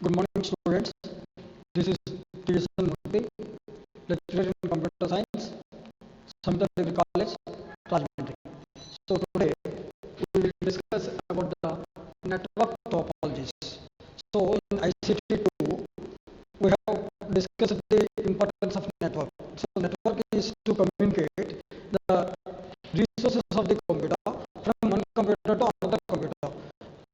Good morning, students. This is T.S.N. Murthy, lecturer in computer science, Samhita Devi College, Rajahmundry. So today we will discuss about the network topologies. So in ICT 2, we have discussed the importance of network. So network is to communicate the resources of the computer from one computer to another computer.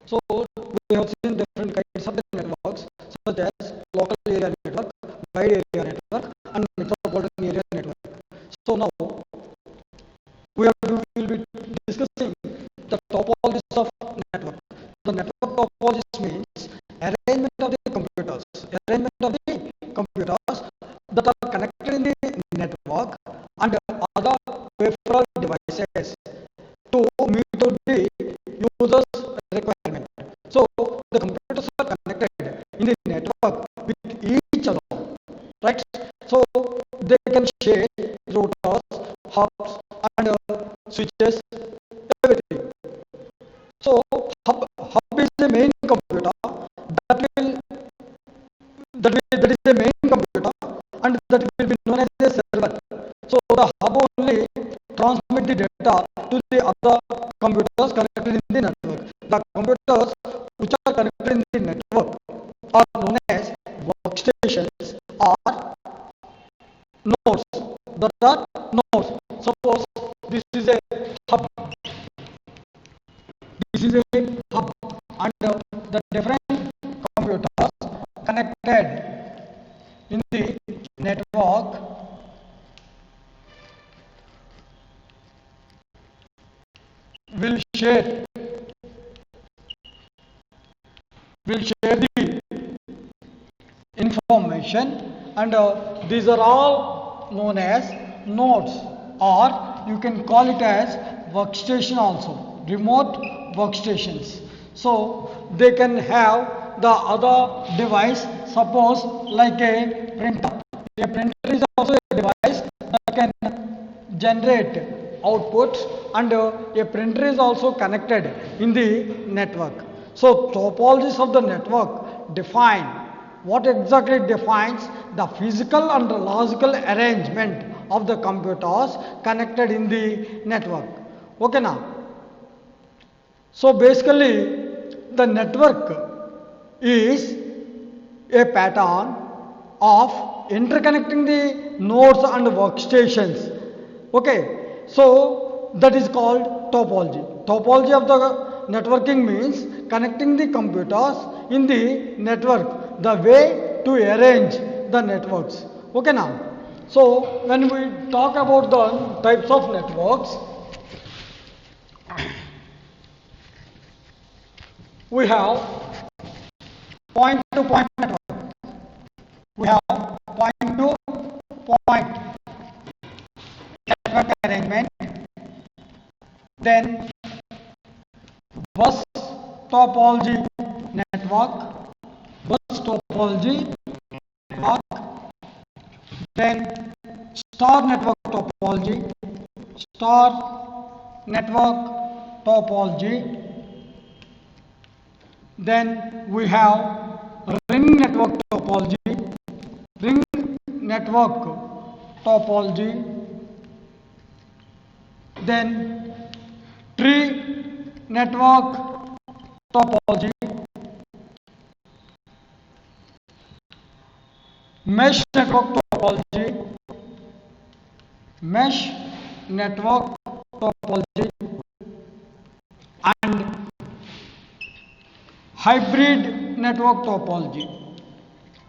So we have seen different kinds of the networks such as local area network, wide area network, and metropolitan area network. So now we will be discussing the topologies of network. The network topologies means arrangement of the computers, arrangement of the computers that are connected in the network and other peripheral devices to meet out the user's requirement. So the computers are connected in the network with each other, right? So they can share routers, hubs, and switches, everything. So hub is the main computer that is the main computer and that will be known as a server. So the hub only transmit the data to the other computers connected in the network. The computers which are connected in the network are known as workstations or nodes. That are nodes. Suppose this is a hub. This is a hub, and the different computers connected in the network will share the information, and these are all known as nodes, or you can call it as workstation also, remote workstations. So they can have the other device, suppose like a printer. A printer is also a device that can generate outputs, and a printer is also connected in the network. So topologies of the network define what exactly defines the physical and logical arrangement of the computers connected in the network. Okay now. So basically the network is a pattern of interconnecting the nodes and workstations. Okay, so that is called topology. Topology of the networking means connecting the computers in the network, the way to arrange the networks. Okay now. So when we talk about the types of networks, we have point to point network. We have point to point network arrangement, then bus topology network, bus topology network, then star network topology, star network topology, then we have ring network topology, ring network topology, then tree network topology, mesh network topology, mesh network topology, and hybrid network topology,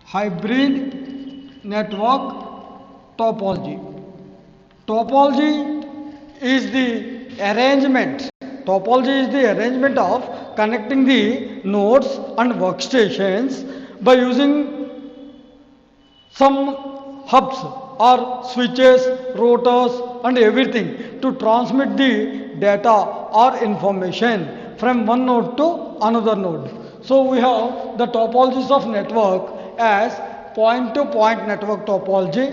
hybrid network topology. Topology is the arrangement. Topology is the arrangement of connecting the nodes and workstations by using some hubs or switches, routers, and everything to transmit the data or information from one node to another node. So we have the topologies of network as point to point network topology,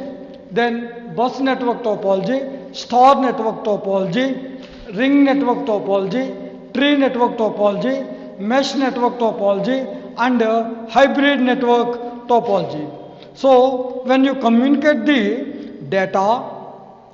then bus network topology, star network topology, ring network topology, tree network topology, mesh network topology, and hybrid network topology. So when you communicate the data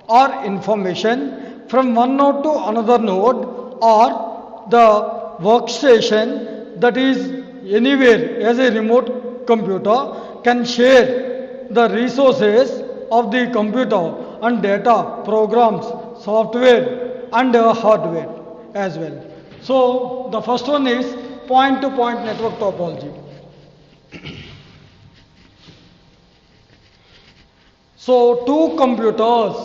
or information from one node to another node, or the workstation that is anywhere as a remote computer can share the resources of the computer and data, programs, software and hardware as well. So the first one is point to point network topology. So two computers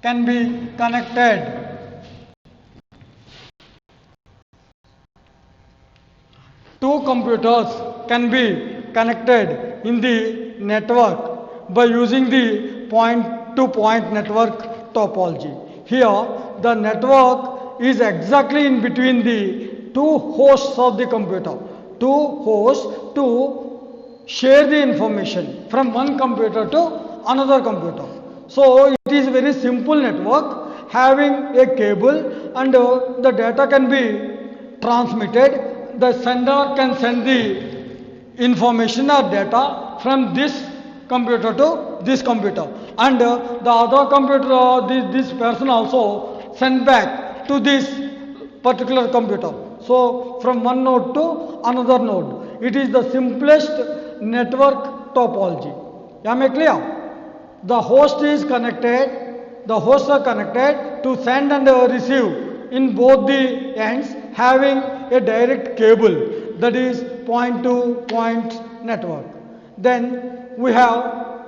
can be connected. Two computers can be connected in the network by using the point to point network topology. Here the network is exactly in between the two hosts of the computer. Two hosts to share the information from one computer to another computer. So it is very simple network having a cable, and the data can be transmitted. The sender can send the information or data from this computer to this computer, and the other computer, this person also send back to this particular computer. So from one node to another node. It is the simplest network topology. Am I clear? The host is connected, the hosts are connected to send and receive in both the ends, having a direct cable, that is point to point network. Then we have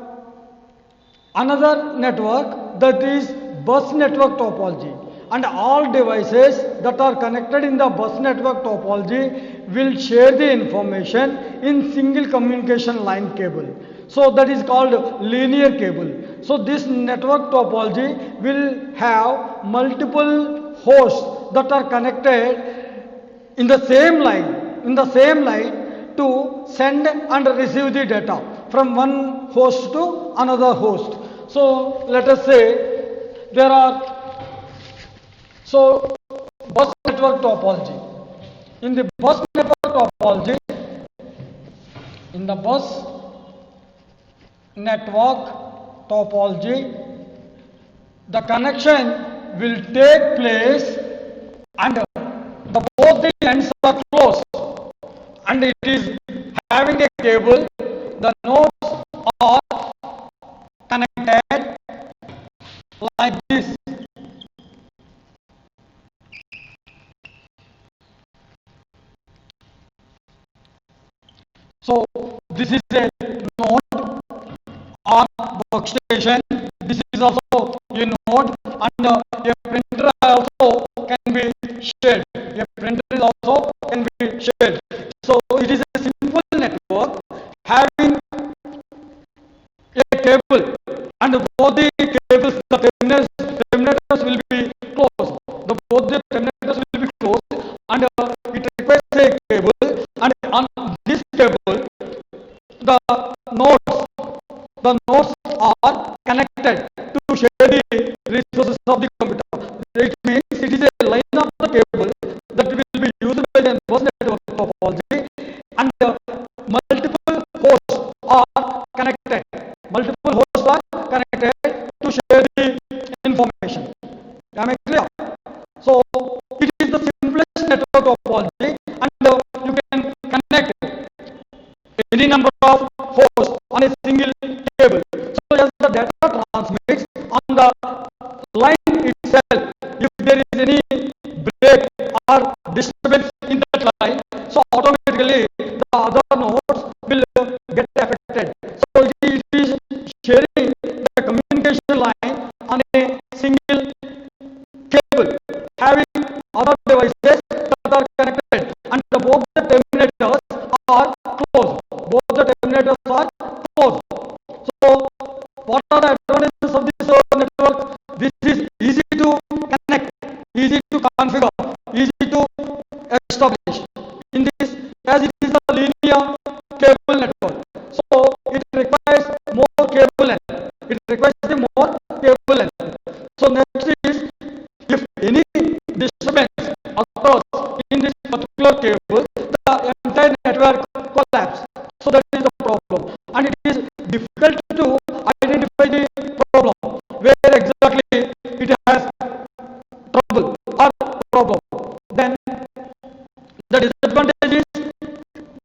another network, that is bus network topology, and all devices that are connected in the bus network topology will share the information in single communication line cable. So that is called linear cable. So this network topology will have multiple hosts that are connected in the same line to send and receive the data from one host to another host. So let us say there are, so bus network topology. In the bus network topology, in the bus network topology, the connection will take place and both the ends are closed, and it is having a cable. The nodes are connected like this. So this is a node or workstation. This is also a node, and a printer also can be shared. A printer is also can be shared. So it is a simple network having a cable, and both the cables, the terminators will be closed. Both the terminators will be closed, and it requires a cable, and on this cable, the nodes, the nodes are connected to share the resources of the computer. It means it is a line of the cable that will be used by the bus network topology, and multiple hosts are connected. Multiple hosts are connected to share the information. Am I clear? So it is the simplest network topology, and you can connect any number of hosts on a single cable. So as the data transmits on the line itself, if there is any break or disturbance in that line, so automatically the other nodes will get affected. So it is sharing the communication line on a single cable, having other devices that are connected, and both the terminators are closed. Both the terminators are closed. So what are the advantages of this network? This is easy to connect, easy to configure, easy to establish. In this, as it is a linear cable network, so it requires more cable length. It requires more cable length. So next is, if any disturbance occurs particular cable, the entire network collapse. So that is the problem, and it is difficult to identify the problem where exactly it has trouble or problem. Then the disadvantage is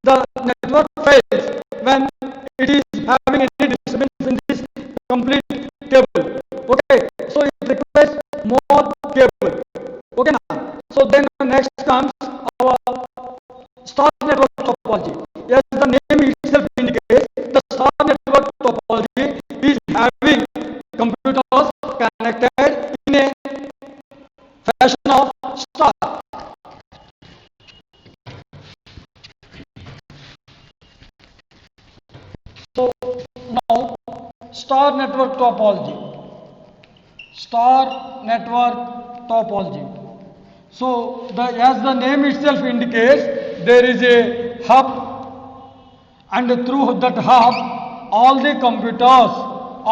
the network fails when it is having any disturbance in this complete cable. Okay, so it requires more cable. Okay, now. So then next comes our star network topology. As the name itself indicates, the star network topology is having computers connected in a fashion of star. So now star network topology. Star network topology. So as the name itself indicates, there is a hub, and through that hub all the computers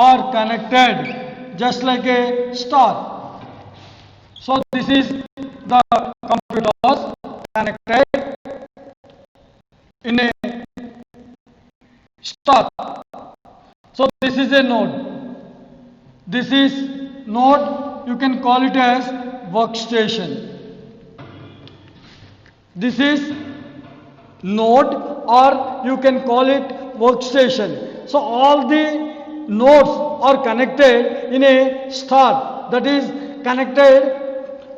are connected just like a star. So this is the computers connected in a star. So this is a node. This is node, you can call it as workstation. This is node, or you can call it workstation. So all the nodes are connected in a star, that is connected,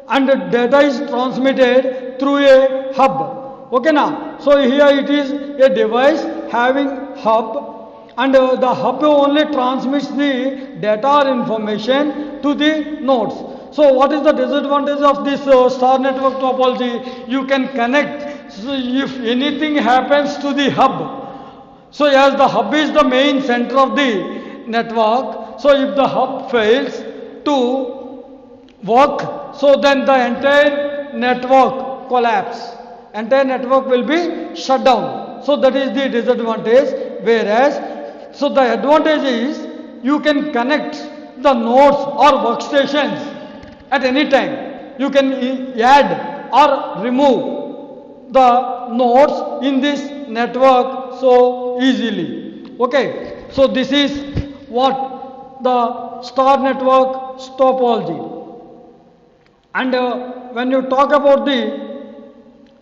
and data is transmitted through a hub. Okay now, so here it is a device having hub, and the hub only transmits the data or information to the nodes. So what is the disadvantage of this star network topology? You can connect, so if anything happens to the hub, so as the hub is the main center of the network, so if the hub fails to work, so then the entire network collapse. Entire network will be shut down. So that is the disadvantage. Whereas, so the advantage is you can connect the nodes or workstations at any time. You can add or remove the nodes in this network so easily. Okay, so this is what the star network topology. And when you talk about the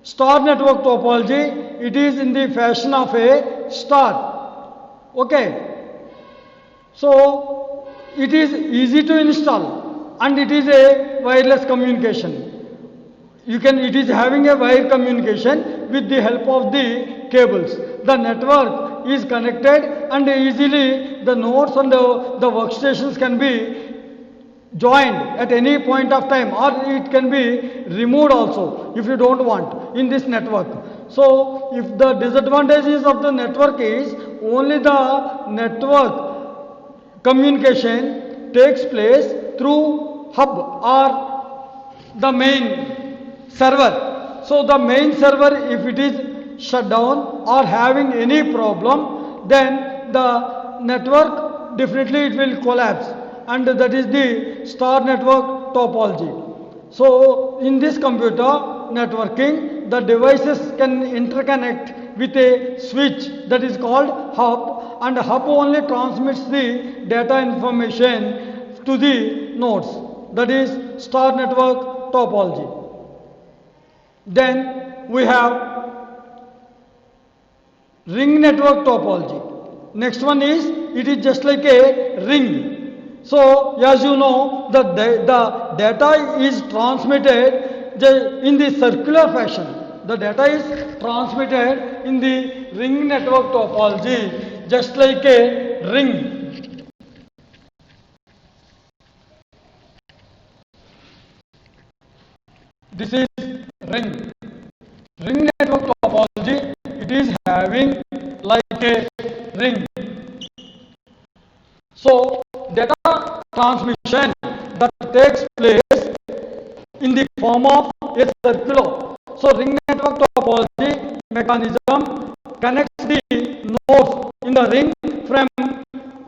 star network topology, it is in the fashion of a star. Okay, so it is easy to install, and it is a wireless communication. It is having a wire communication with the help of the cables. The network is connected, and easily the nodes and the workstations can be joined at any point of time, or it can be removed also if you don't want in this network. So if the disadvantages of the network is only the network communication takes place through hub or the main server. So the main server, if it is shut down or having any problem, then the network definitely it will collapse, and that is the star network topology. So in this computer networking, the devices can interconnect with a switch that is called hub, and hub only transmits the data information to the nodes. That is star network topology. Then we have ring network topology. Next one is, it is just like a ring. So as you know, the data is transmitted in the circular fashion. The data is transmitted in the ring network topology just like a ring. This is ring. Ring network topology, it is having like a ring. So data transmission that takes place in the form of a circular. So ring network topology mechanism connects the nodes in the ring from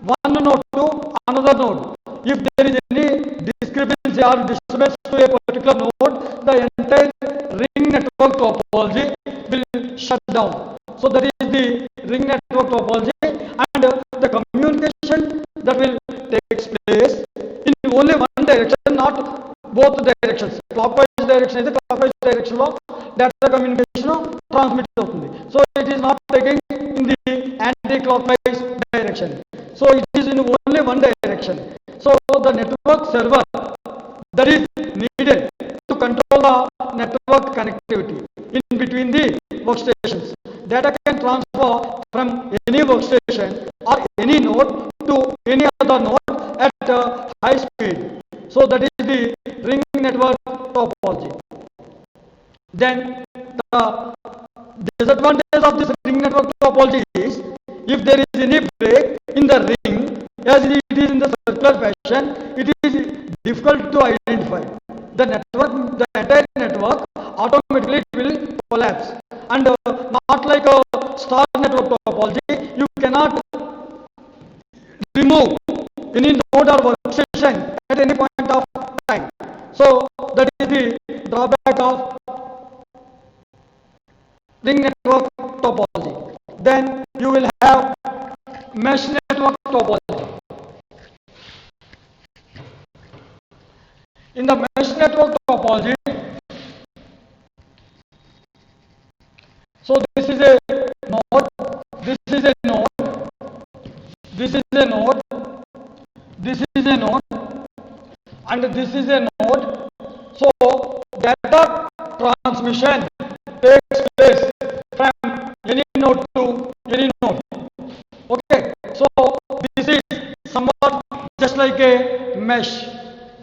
one node to another node. If there is any discrepancy or disturbance to a particular node, the entire ring network topology will shut down. So that is the ring network topology, and the communication that will takes place in only one direction, not both directions. Clockwise direction is clockwise direction లో data communication transmit అవుతుంది. So it is not taking in the anti-clockwise direction. So it is in only one direction. So the network server that is needed to control the network connectivity in between the workstations. Data can transfer from any workstation or any node to any other node at high speed. So that is the ring network topology. Then the disadvantage of this ring network topology is if there is any break in the ring, as it is in the circular fashion, it is difficult to identify. The entire network automatically will collapse, and not like a star network topology, you cannot remove any node or workstation at any point of time. So that is the drawback of ring network topology. Then you will have mesh network topology. In the mesh network topology, so this is a node, this is a node, this is a node, this is a node, and this is a node. So data transmission takes place from any node to any node. Okay, so this is somewhat just like a mesh.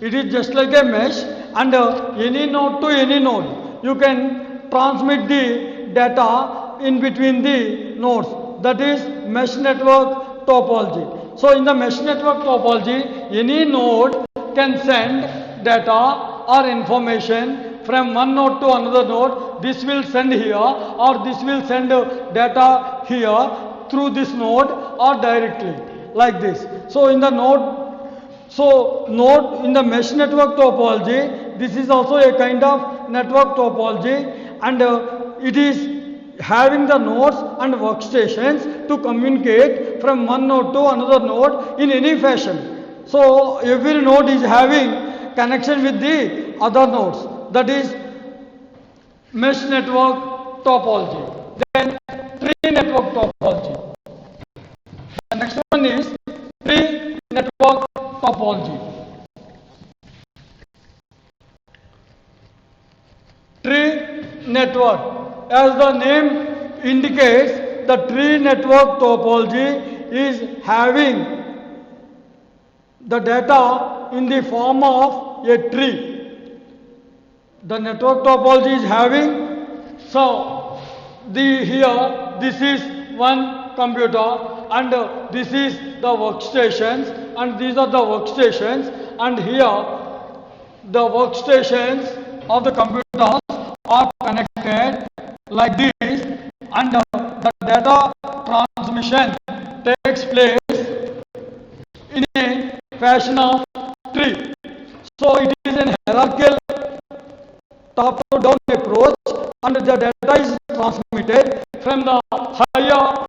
It is just like a mesh, and any node to any node you can transmit the data in between the nodes. That is mesh network topology. So in the mesh network topology, any node can send data or information from one node to another node. This will send here, or this will send data here through this node or directly like this. So in the node in the mesh network topology, this is also a kind of network topology, and it is having the nodes and workstations to communicate from one node to another node in any fashion. So every node is having connection with the other nodes. That is mesh network topology. Then tree network topology. The next one is tree network topology. Tree network, as the name indicates, the tree network topology is having the data in the form of a tree. The network topology is having, so here this is one computer, and this is the workstations, and these are the workstations, and here the workstations of the computers are connected like this, and the data transmission takes place in a fashion of tree. So it is an hierarchical top to down approach, and the data is transmitted from the higher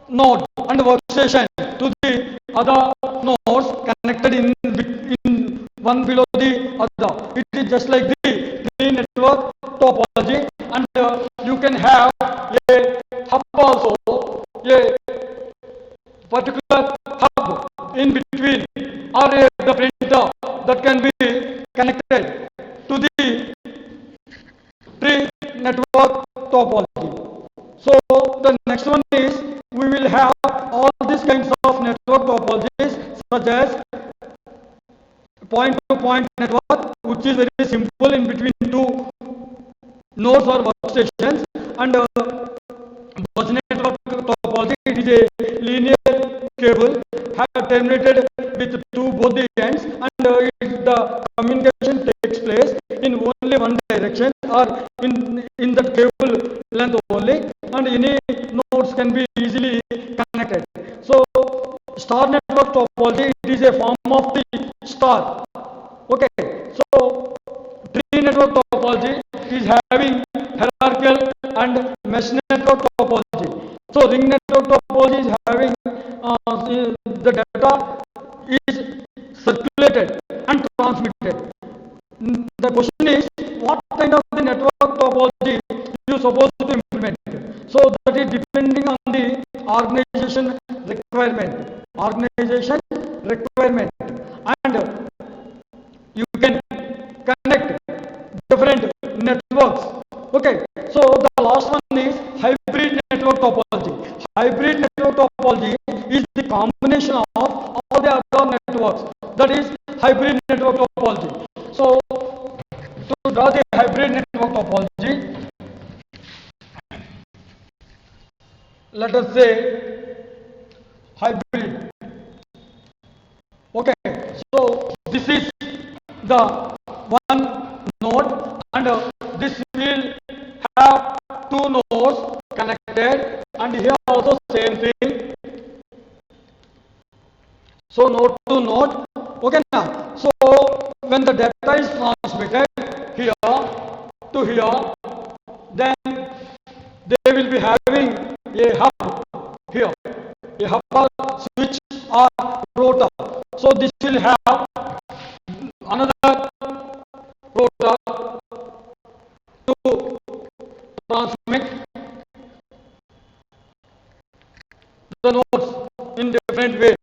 node and workstation to the other nodes connected in one below the other. It is just like the tree network topology, and you can have a hub also, a particular hub in between, or the printer that can be connected to the tree network topology. So the next one is, we will have all these kinds of network topologies, such as point to point network, which is very simple in between two nodes or workstations, and bus network topology, it is a linear cable terminated with both the ends, and the communication takes place in only one direction, or in that cable length only, and any nodes can be easily connected. So star network topology, it is a form of the star. Okay, so tree network topology is having hierarchical hierarchical and mesh network topology. So ring network topology is having the data is circulated and transmitted. The question is, what kind of the network topology you supposed to implement? So that is depending on the organization requirement. Organization requirement, and you can connect different networks. Okay, so the last one is hybrid network topology. Hybrid network topology is the combination of all the other networks. That is hybrid network topology. So to draw the hybrid network topology, let us say hybrid. Okay, so this is the one node, and this will have two nodes connected, and here also same thing. So node to node. Okay now. So when the data is transmitted here to here, then they will be having a hub here, a hub or switch or rotor. So this will have another rotor to transmit the nodes in different way.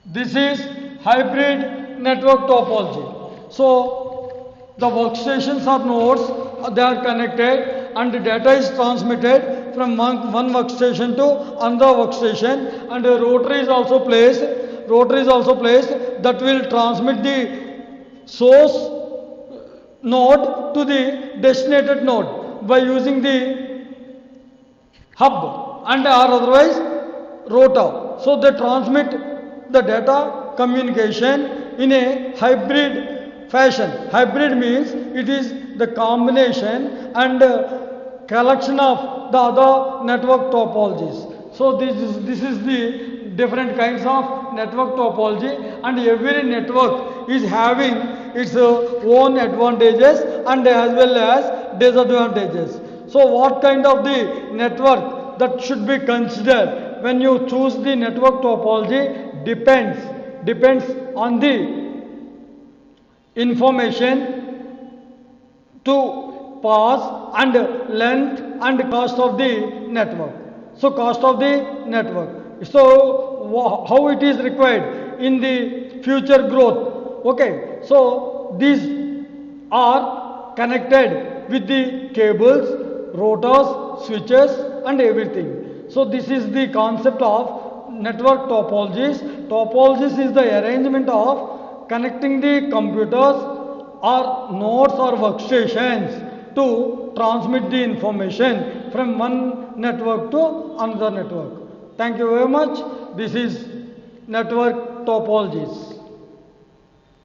This is hybrid network topology. So the workstations or nodes, they are connected, and the data is transmitted from one workstation to another workstation, and a rotor is also placed. Rotor is also placed that will transmit the source node to the destinated node by using the hub and or otherwise rotor. So they transmit the data communication in a hybrid fashion. Hybrid means it is the combination and collection of the other network topologies. So this is the different kinds of network topology, and every network is having its own advantages and as well as disadvantages. So what kind of the network that should be considered when you choose the network topology depends on the information to pass and length and cost of the network. So cost of the network. So how it is required in the future growth. Okay, so these are connected with the cables, rotors, switches and everything. So this is the concept of network topologies. Topologies is the arrangement of connecting the computers or nodes or workstations to transmit the information from one network to another network. Thank you very much. This is network topologies.